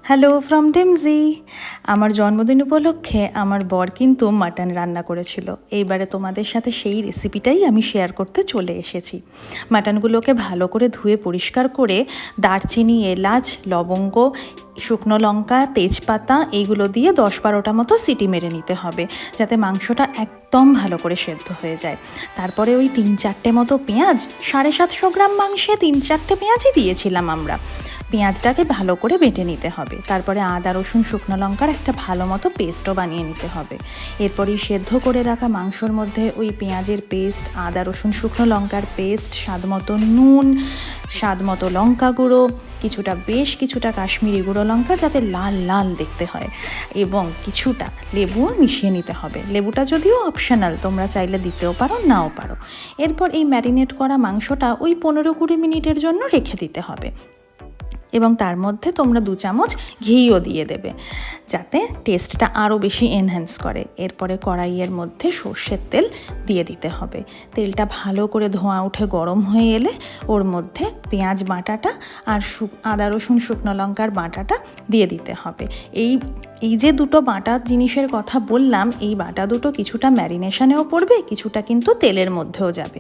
Hello from ডিমজি। আমার জন্মদিন উপলক্ষে আমার বর কিন্তু মাটন রান্না করেছিল। এইবারে তোমাদের সাথে সেই রেসিপিটাই আমি শেয়ার করতে চলে এসেছি। মাটনগুলোকে ভালো করে ধুয়ে পরিষ্কার করে দারচিনি, এলাচ, লবঙ্গ, শুকনো লঙ্কা, তেজপাতা এইগুলো দিয়ে 10-12টা মতো সিটি মেরে নিতে হবে, যাতে মাংসটা একদম ভালো করে সেদ্ধ হয়ে যায়। তারপরে ওই 3-4টে মতো পেঁয়াজ, 750 গ্রাম মাংসে 3-4টে পেঁয়াজই দিয়েছিলাম আমরা। পেঁয়াজটাকে ভালো করে বেটে নিতে হবে। তারপরে আদা রসুন শুকনো লঙ্কার একটা ভালো মতো পেস্টও বানিয়ে নিতে হবে। এরপরই সেদ্ধ করে রাখা মাংসর মধ্যে ওই পেঁয়াজের পেস্ট, আদা রসুন শুকনো লঙ্কার পেস্ট, স্বাদ মতো নুন, স্বাদ মতো লঙ্কা গুঁড়ো, বেশ কিছুটা কাশ্মীরি গুঁড়ো লঙ্কা যাতে লাল লাল দেখতে হয়, এবং কিছুটা লেবুও মিশিয়ে নিতে হবে। লেবুটা যদিও অপশনাল, তোমরা চাইলে দিতেও পারো নাও পারো। এরপর এই ম্যারিনেট করা মাংসটা ওই 15-20 মিনিটের জন্য রেখে দিতে হবে, এবং তার মধ্যে তোমরা 2 চামচ ঘিও দিয়ে দেবে, যাতে টেস্টটা আরও বেশি এনহ্যান্স করে। এরপরে কড়াইয়ের মধ্যে সর্ষের তেল দিয়ে দিতে হবে। তেলটা ভালো করে ধোঁয়া উঠে গরম হয়ে এলে ওর মধ্যে পেঁয়াজ বাটাটা আর আদা রসুন শুকনো লঙ্কার বাটাটা দিয়ে দিতে হবে। এই যে দুটো বাটা জিনিসের কথা বললাম, এই বাটা দুটো কিছুটা ম্যারিনেশনেও পড়বে, কিছুটা কিন্তু তেলের মধ্যেও যাবে।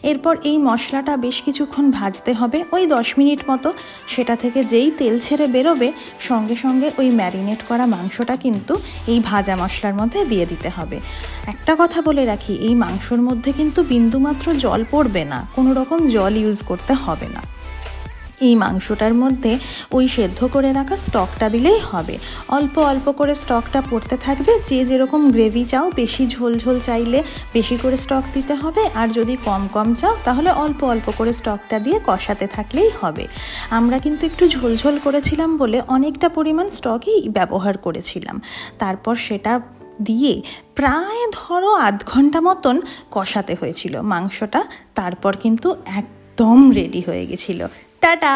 এরপর এই মশলাটা বেশ কিছুক্ষণ ভাজতে হবে, ওই 10 মিনিট মতো। সেটা থেকে যেই তেল ছেড়ে বেরোবে, সঙ্গে সঙ্গে ওই ম্যারিনেট করা মাংসটা কিন্তু এই ভাজা মশলার মধ্যে দিয়ে দিতে হবে। একটা কথা বলে রাখি, এই মাংসর মধ্যে কিন্তু বিন্দুমাত্র জল পড়বে না, কোনো রকম জল ইউজ করতে হবে না। এই মাংসটার মধ্যে ওই সেদ্ধ করে রাখা স্টকটা দিলেই হবে। অল্প অল্প করে স্টকটা পড়তে থাকবে। যে যেরকম গ্রেভি চাও, বেশি ঝোল ঝোল চাইলে বেশি করে স্টক দিতে হবে, আর যদি কম কম চাও তাহলে অল্প অল্প করে স্টকটা দিয়ে কষাতে থাকলেই হবে। আমরা কিন্তু একটু ঝোল ঝোল করেছিলাম বলে অনেকটা পরিমাণ স্টকই ব্যবহার করেছিলাম। তারপর সেটা দিয়ে প্রায় ধরো আধ ঘন্টা মতন কষাতে হয়েছিল মাংসটা। তারপর কিন্তু একদম রেডি হয়ে গেছিলো। টাটা।